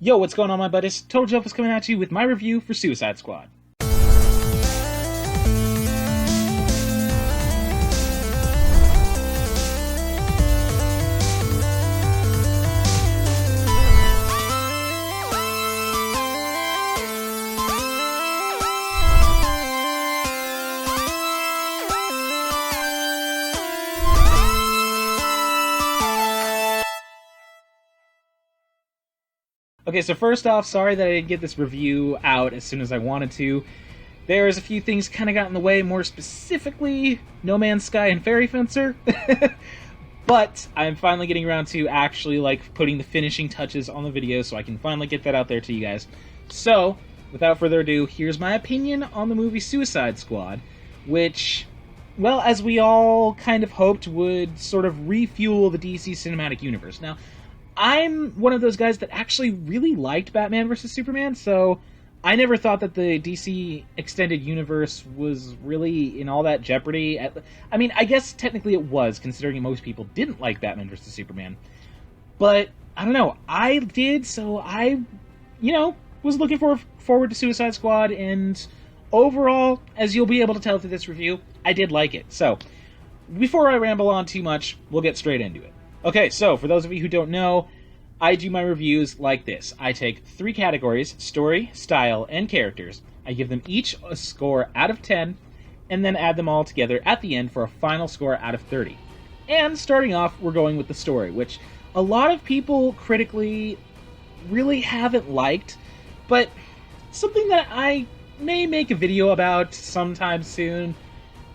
Yo, what's going on, my buddies? Totaljophes coming at you with my review for Suicide Squad. Okay, so first off, sorry that I didn't get this review out as soon as I wanted to. There's a few things kind of got in the way, more specifically No Man's Sky and Fairy Fencer. But I'm finally getting around to actually putting the finishing touches on the video so I can finally get that out there to you guys. So, without further ado, here's my opinion on the movie Suicide Squad, which, well, as we all kind of hoped, would sort of refuel the DC Cinematic Universe. Now, I'm one of those guys that actually really liked Batman vs. Superman, so I never thought that the DC Extended Universe was really in all that jeopardy. I mean, I guess technically it was, considering most people didn't like Batman vs. Superman. But, I don't know, I did, so I, was looking forward to Suicide Squad, and overall, as you'll be able to tell through this review, I did like it. So, before I ramble on too much, we'll get straight into it. Okay, so for those of you who don't know, I do my reviews like this. I take 3 categories: story, style, and characters. I give them each a score out of 10, and then add them all together at the end for a final score out of 30. And starting off, we're going with the story, which a lot of people critically really haven't liked, but something that I may make a video about sometime soon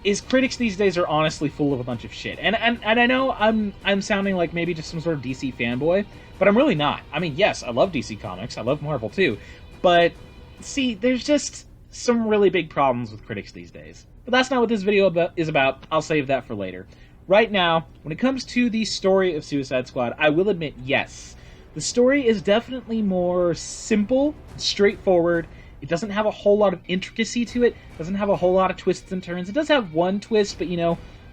is critics these days are honestly full of a bunch of shit. And I know I'm sounding like maybe just some sort of DC fanboy, but I'm really not. I mean, yes, I love DC Comics, I love Marvel too, but see, there's just some really big problems with critics these days. But that's not what this video is about. I'll save that for later. Right now, when it comes to the story of Suicide Squad, I will admit, yes, the story is definitely more simple, straightforward. It doesn't have a whole lot of intricacy to it. It doesn't have a whole lot of twists and turns. It does have one twist, but,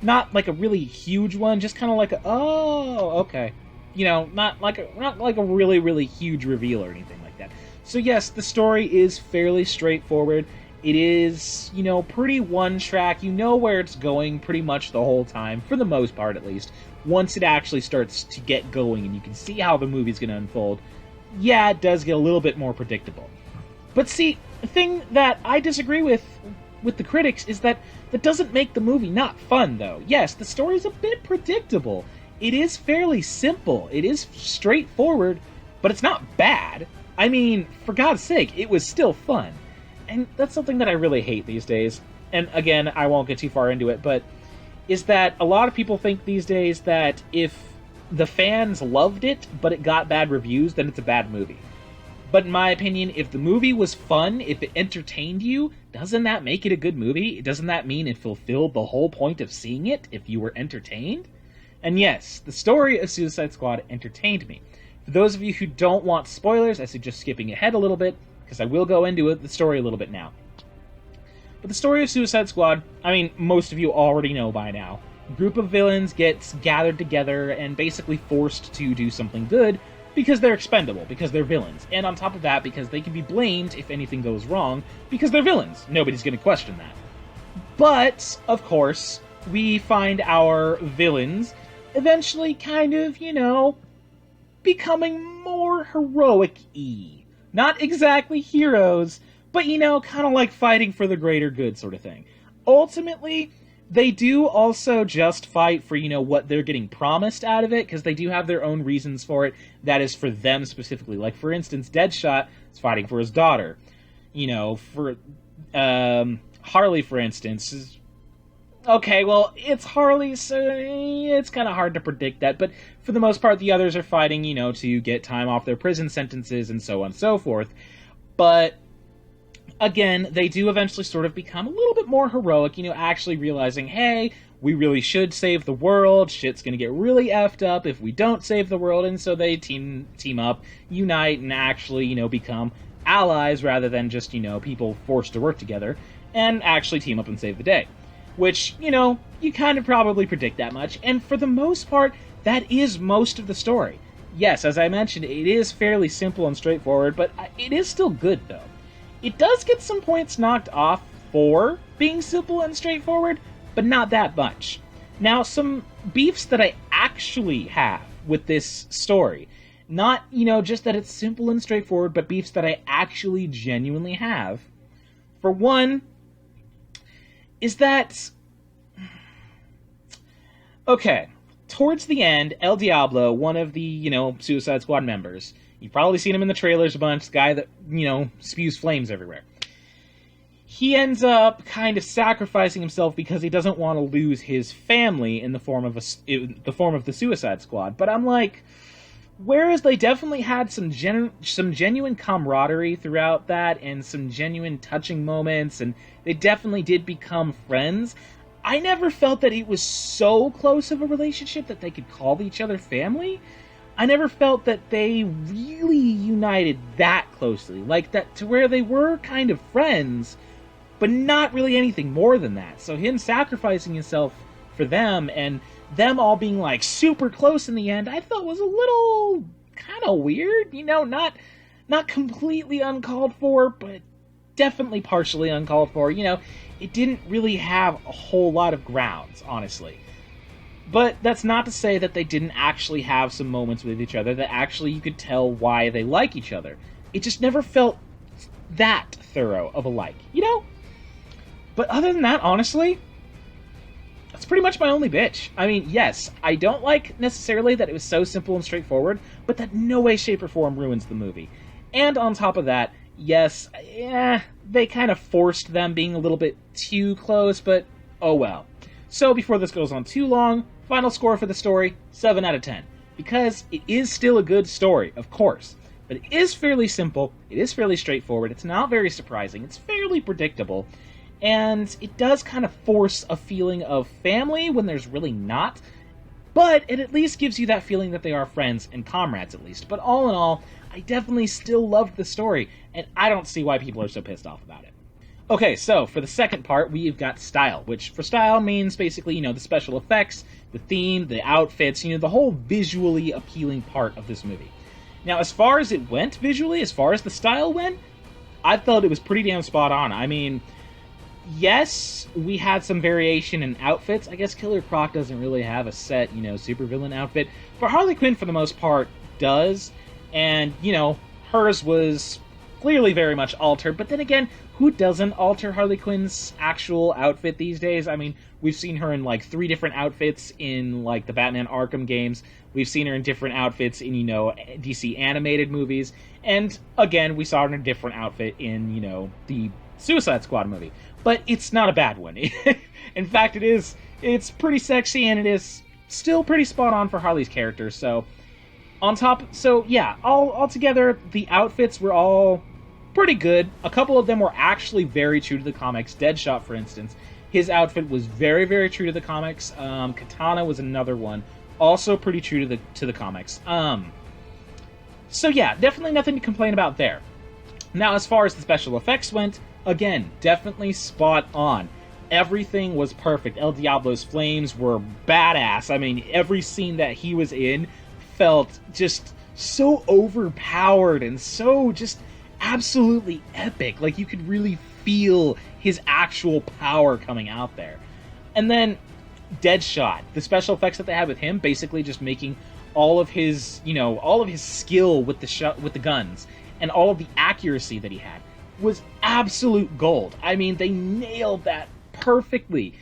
not like a really huge one. Just kind of like oh, okay. Not like a really, really huge reveal or anything like that. So yes, the story is fairly straightforward. It is, pretty one-track. You know where it's going pretty much the whole time, for the most part at least. Once it actually starts to get going and you can see how the movie's going to unfold, yeah, it does get a little bit more predictable. But see, the thing that I disagree with the critics is that doesn't make the movie not fun, though. Yes, the story's a bit predictable. It is fairly simple. It is straightforward, but it's not bad. I mean, for God's sake, it was still fun. And that's something that I really hate these days. And again, I won't get too far into it, but is that a lot of people think these days that if the fans loved it, but it got bad reviews, then it's a bad movie. But in my opinion, if the movie was fun, if it entertained you, doesn't that make it a good movie? Doesn't that mean it fulfilled the whole point of seeing it, if you were entertained? And yes, the story of Suicide Squad entertained me. For those of you who don't want spoilers, I suggest skipping ahead a little bit, because I will go into the story a little bit now. But the story of Suicide Squad, I mean, most of you already know by now. A group of villains gets gathered together and basically forced to do something good, because they're expendable, because they're villains. And on top of that, because they can be blamed if anything goes wrong, because they're villains. Nobody's going to question that. But, of course, we find our villains eventually kind of, becoming more heroic-y. Not exactly heroes, but, kind of like fighting for the greater good sort of thing. Ultimately, they do also just fight for, what they're getting promised out of it, because they do have their own reasons for it. That is for them specifically. Like, for instance, Deadshot is fighting for his daughter. For Harley, for instance, is... Okay, well, it's Harley, so it's kind of hard to predict that, but for the most part, the others are fighting, to get time off their prison sentences and so on and so forth. But again, they do eventually sort of become a little bit more heroic, actually realizing, hey, we really should save the world, shit's gonna get really effed up if we don't save the world, and so they team up, unite, and actually, become allies rather than just, people forced to work together, and actually team up and save the day. Which, you kind of probably predict that much, and for the most part, that is most of the story. yes, as I mentioned, it is fairly simple and straightforward, but it is still good, though. It does get some points knocked off for being simple and straightforward, but not that much. Now, some beefs that I actually have with this story, not, just that it's simple and straightforward, but beefs that I actually genuinely have. For one, is that... Okay, towards the end, El Diablo, one of the, Suicide Squad members, you've probably seen him in the trailers a bunch, the guy that, spews flames everywhere. He ends up kind of sacrificing himself because he doesn't want to lose his family in the form of the Suicide Squad. But I'm like, whereas they definitely had some genuine camaraderie throughout that, and some genuine touching moments, and they definitely did become friends, I never felt that it was so close of a relationship that they could call each other family. I never felt that they really united that closely, like that, to where they were kind of friends, but not really anything more than that. So him sacrificing himself for them, and them all being like super close in the end, I thought was a little kind of weird. Not completely uncalled for, but definitely partially uncalled for. It didn't really have a whole lot of grounds, honestly. But that's not to say that they didn't actually have some moments with each other that actually you could tell why they like each other. It just never felt that thorough of a like, But other than that, honestly, that's pretty much my only bitch. I mean, yes, I don't like necessarily that it was so simple and straightforward, but that no way, shape, or form ruins the movie. And on top of that, yes, they kind of forced them being a little bit too close, but oh well. So before this goes on too long, final score for the story, 7 out of 10. Because it is still a good story, of course. But it is fairly simple, it is fairly straightforward, it's not very surprising, it's fairly predictable, and it does kind of force a feeling of family when there's really not, but it at least gives you that feeling that they are friends and comrades at least. But all in all, I definitely still loved the story, and I don't see why people are so pissed off about it. Okay, so for the second part, we've got style, which for style means basically, the special effects, the theme, the outfits, the whole visually appealing part of this movie. Now, as far as it went visually, as far as the style went, I felt it was pretty damn spot on. I mean, yes, we had some variation in outfits. I guess Killer Croc doesn't really have a set, supervillain outfit, but Harley Quinn, for the most part, does, and, hers was clearly very much altered, but then again, who doesn't alter Harley Quinn's actual outfit these days? I mean, we've seen her in, 3 different outfits in, the Batman Arkham games. We've seen her in different outfits in, DC animated movies. And, again, we saw her in a different outfit in, the Suicide Squad movie. But it's not a bad one. In fact, it's pretty sexy, and it is still pretty spot on for Harley's character. So, all together, the outfits were all pretty good. A couple of them were actually very true to the comics. Deadshot, for instance, his outfit was very, very true to the comics. Katana was another one, also pretty true to the comics. So yeah, definitely nothing to complain about there. Now, as far as the special effects went, again, definitely spot on. Everything was perfect. El Diablo's flames were badass. I mean, every scene that he was in felt just so overpowered and so just absolutely epic. Like, you could really feel his actual power coming out there. And then Deadshot, the special effects that they had with him, basically just making all of his skill with the guns and all of the accuracy that he had was absolute gold. I mean, they nailed that perfectly.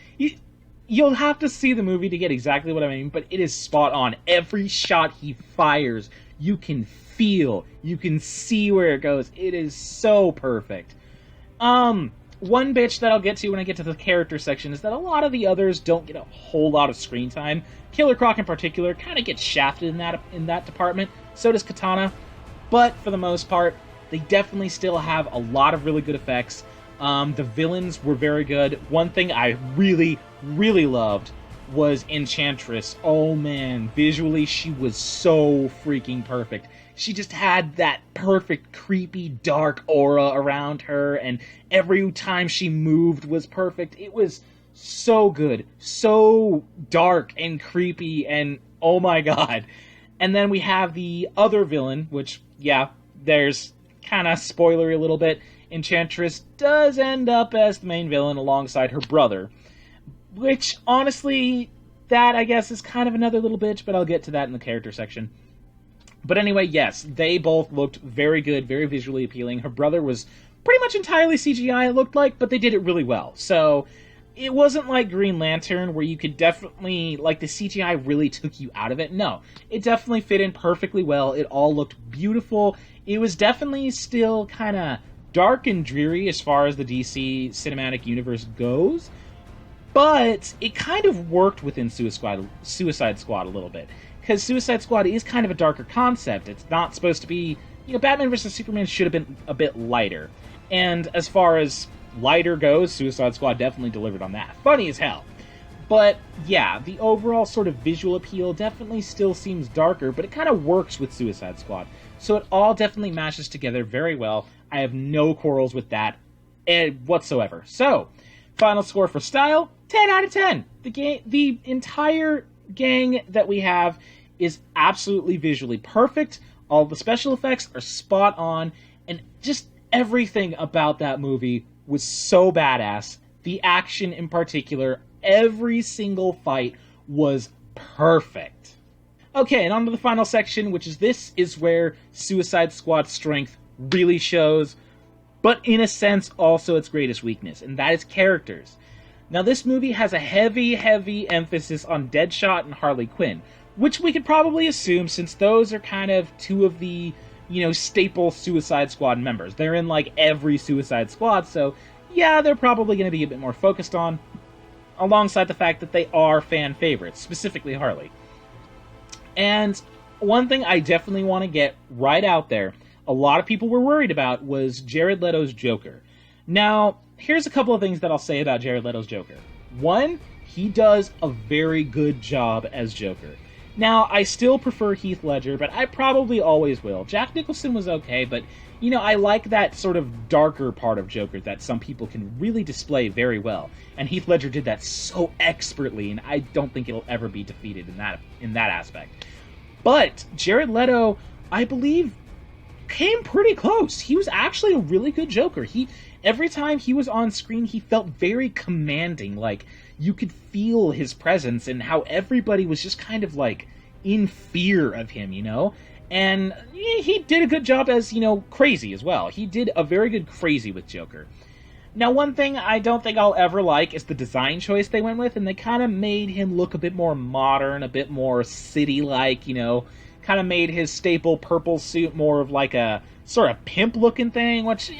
You'll have to see the movie to get exactly what I mean, but it is spot on. Every shot he fires, you can feel, you can see where it goes. It is so perfect. One bitch that I'll get to when I get to the character section is that a lot of the others don't get a whole lot of screen time. Killer Croc in particular kind of gets shafted in that department. So does Katana. But for the most part, they definitely still have a lot of really good effects. The villains were very good. One thing I really, really loved was Enchantress. Oh man, visually she was so freaking perfect. She just had that perfect, creepy, dark aura around her, and every time she moved was perfect. It was so good, so dark and creepy, and oh my god. And then we have the other villain, which, yeah, there's kind of spoilery a little bit. Enchantress does end up as the main villain alongside her brother, which, honestly, that, I guess, is kind of another little bitch, but I'll get to that in the character section. But anyway, yes, they both looked very good, very visually appealing. Her brother was pretty much entirely CGI, it looked like, but they did it really well. So it wasn't like Green Lantern, where you could definitely, like, the CGI really took you out of it. No, it definitely fit in perfectly well. It all looked beautiful. It was definitely still kind of dark and dreary as far as the DC cinematic universe goes, but it kind of worked within Suicide Squad a little bit, because Suicide Squad is kind of a darker concept. It's not supposed to be, Batman vs. Superman should have been a bit lighter. And as far as lighter goes, Suicide Squad definitely delivered on that. Funny as hell. But yeah, the overall sort of visual appeal definitely still seems darker, but it kind of works with Suicide Squad. So it all definitely matches together very well. I have no quarrels with that whatsoever. So, final score for style, 10 out of 10. The entire gang that we have is absolutely visually perfect. All the special effects are spot on, and just everything about that movie was so badass. The action in particular, every single fight was perfect. Okay, and on to the final section, which is this is where Suicide Squad's strength really shows, but in a sense also its greatest weakness, and that is characters. Now, this movie has a heavy, heavy emphasis on Deadshot and Harley Quinn, which we could probably assume since those are kind of two of the, staple Suicide Squad members. They're in, like, every Suicide Squad, so yeah, they're probably going to be a bit more focused on, alongside the fact that they are fan favorites, specifically Harley. And one thing I definitely want to get right out there, a lot of people were worried about, was Jared Leto's Joker. Now, here's a couple of things that I'll say about Jared Leto's Joker. One, he does a very good job as Joker. Now, I still prefer Heath Ledger, but I probably always will. Jack Nicholson was okay, but, I like that sort of darker part of Joker that some people can really display very well. And Heath Ledger did that so expertly, and I don't think it'll ever be defeated in that aspect. But Jared Leto, I believe, came pretty close. He was actually a really good Joker. Every time he was on screen, he felt very commanding. Like, you could feel his presence and how everybody was just kind of, like, in fear of him, And he did a good job as, Crazy as well. He did a very good Crazy with Joker. Now, one thing I don't think I'll ever like is the design choice they went with, and they kind of made him look a bit more modern, a bit more city-like, kind of made his staple purple suit more of like a sort of pimp-looking thing, which,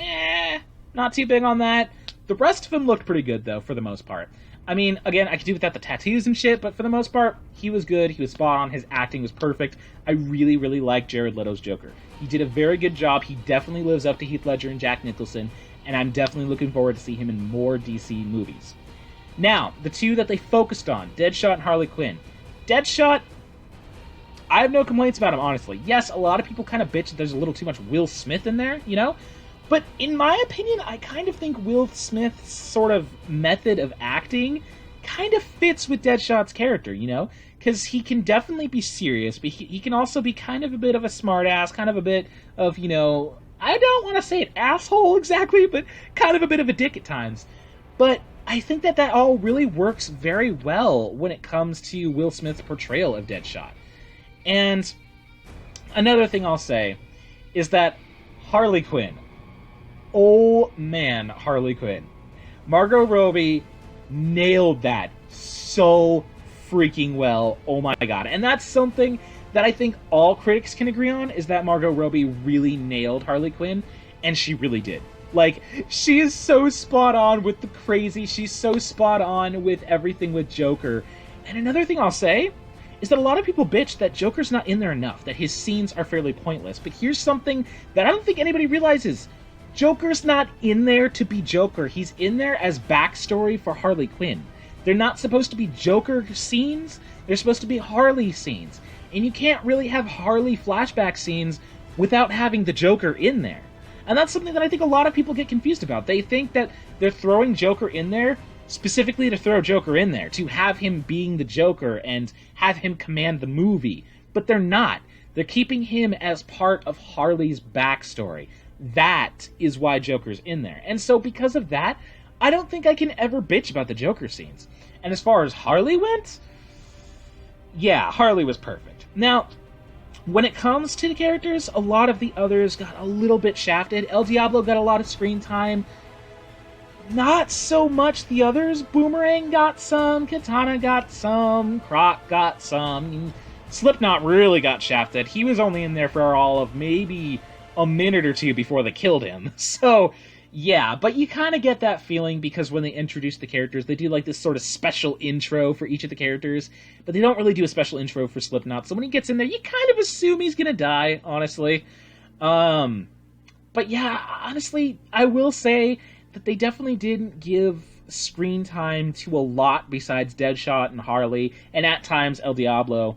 not too big on that. The rest of him looked pretty good, though, for the most part. I mean, again, I could do without the tattoos and shit, but for the most part, he was good, he was spot on, his acting was perfect. I really, really like Jared Leto's Joker. He did a very good job, he definitely lives up to Heath Ledger and Jack Nicholson, and I'm definitely looking forward to see him in more DC movies. Now, the two that they focused on, Deadshot and Harley Quinn. Deadshot, I have no complaints about him, honestly. Yes, a lot of people kind of bitch that there's a little too much Will Smith in there, But in my opinion, I kind of think Will Smith's sort of method of acting kind of fits with Deadshot's character, Because he can definitely be serious, but he can also be kind of a bit of a smartass, kind of a bit of, I don't want to say an asshole exactly, but kind of a bit of a dick at times. But I think that all really works very well when it comes to Will Smith's portrayal of Deadshot. And another thing I'll say is that Harley Quinn. Oh man, Harley Quinn. Margot Robbie nailed that so freaking well. Oh my god. And that's something that I think all critics can agree on, is that Margot Robbie really nailed Harley Quinn, and she really did. Like, she is so spot on with the Crazy, she's so spot on with everything with Joker. And another thing I'll say is that a lot of people bitch that Joker's not in there enough, that his scenes are fairly pointless. But here's something that I don't think anybody realizes. Joker's not in there to be Joker. He's in there as backstory for Harley Quinn. They're not supposed to be Joker scenes. They're supposed to be Harley scenes. And you can't really have Harley flashback scenes without having the Joker in there. And that's something that I think a lot of people get confused about. They think that they're throwing Joker in there specifically to throw Joker in there, to have him being the Joker and have him command the movie. but they're not. They're keeping him as part of Harley's backstory. That is why Joker's in there. And so because of that, I don't think I can ever bitch about the Joker scenes. And as far as Harley went, yeah, Harley was perfect. Now, when it comes to the characters, a lot of the others got a little bit shafted. El Diablo got a lot of screen time. Not so much the others. Boomerang got some, Katana got some, Croc got some. Slipknot really got shafted. He was only in there for all of maybe a minute or two before they killed him. So, yeah, but you kind of get that feeling because when they introduce the characters, they do like this sort of special intro for each of the characters, but they don't really do a special intro for Slipknot. So when he gets in there, you kind of assume he's gonna die, honestly. But yeah, honestly, I will say that they definitely didn't give screen time to a lot besides Deadshot and Harley, and at times El Diablo.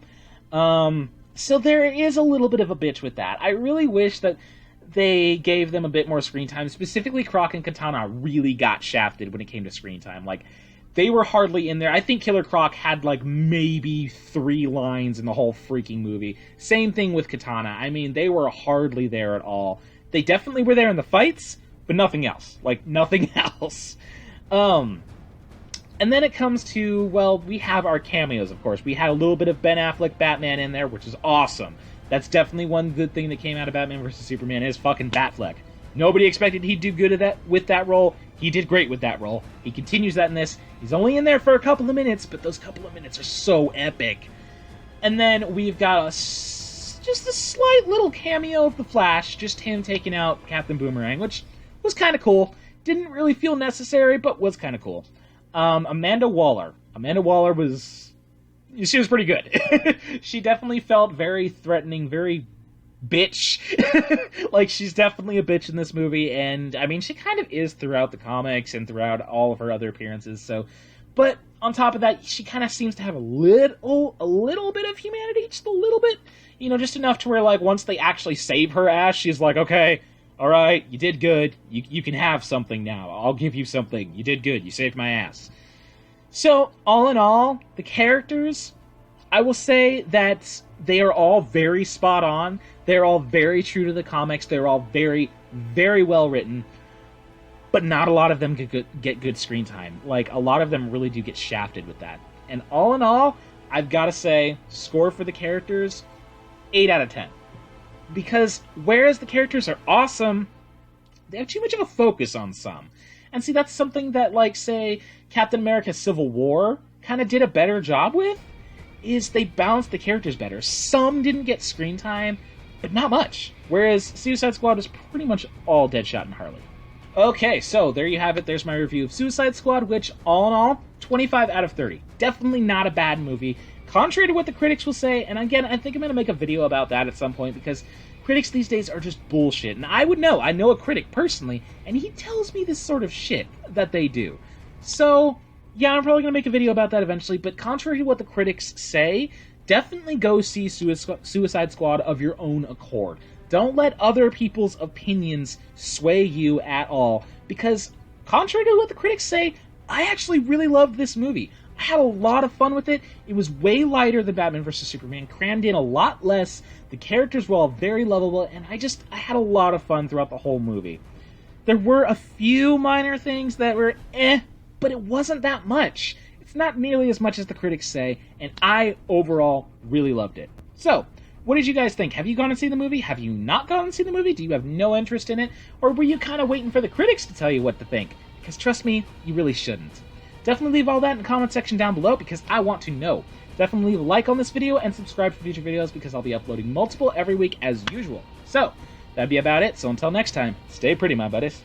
So there is a little bit of a bitch with that. I really wish that they gave them a bit more screen time. Specifically, Croc and Katana really got shafted when it came to screen time. Like, they were hardly in there. I think Killer Croc had, like, maybe 3 lines in the whole freaking movie. Same thing with Katana. I mean, they were hardly there at all. They definitely were there in the fights, but nothing else. Like, nothing else. And then it comes to, well, we have our cameos, of course. We had a little bit of Ben Affleck Batman in there, which is awesome. That's definitely one good thing that came out of Batman vs. Superman is fucking Batfleck. Nobody expected he'd do good with that role. He did great with that role. He continues that in this. He's only in there for a couple of minutes, but those couple of minutes are so epic. And then we've got just a slight little cameo of the Flash, just him taking out Captain Boomerang, which was kind of cool. Didn't really feel necessary, but was kind of cool. Amanda Waller. Amanda Waller she was pretty good. She definitely felt very threatening, very bitch. Like, she's definitely a bitch in this movie, and, I mean, she kind of is throughout the comics and throughout all of her other appearances, so... But, on top of that, she kind of seems to have a little bit of humanity, just a little bit. You know, just enough to where, like, once they actually save her ass, she's like, okay, alright, you did good, you can have something now, I'll give you something, you did good, you saved my ass. So, all in all, the characters, I will say that they are all very spot on, they're all very true to the comics, they're all very, very well written, but not a lot of them get good screen time. Like, a lot of them really do get shafted with that. And all in all, I've got to say, score for the characters, 8 out of 10. Because whereas the characters are awesome, they have too much of a focus on some. And see, that's something that, like, say, Captain America Civil War kind of did a better job with, is they balanced the characters better. Some didn't get screen time, but not much. Whereas Suicide Squad is pretty much all Deadshot and Harley. Okay, so there you have it. There's my review of Suicide Squad, which, all in all, 25 out of 30. Definitely not a bad movie. Contrary to what the critics will say, and again, I think I'm going to make a video about that at some point, because critics these days are just bullshit. And I would know. I know a critic personally, and he tells me this sort of shit that they do. So, yeah, I'm probably going to make a video about that eventually, but contrary to what the critics say, definitely go see Suicide Squad of your own accord. Don't let other people's opinions sway you at all, because contrary to what the critics say, I actually really loved this movie. I had a lot of fun with it. It was way lighter than Batman vs. Superman, crammed in a lot less, the characters were all very lovable, and I had a lot of fun throughout the whole movie. There were a few minor things that were but it wasn't that much. It's not nearly as much as the critics say, and I, overall, really loved it. So, what did you guys think? Have you gone and seen the movie? Have you not gone and seen the movie? Do you have no interest in it? Or were you kind of waiting for the critics to tell you what to think? Because trust me, you really shouldn't. Definitely leave all that in the comment section down below because I want to know. Definitely leave a like on this video and subscribe for future videos because I'll be uploading multiple every week as usual. So, that'd be about it. So until next time, stay pretty, my buddies.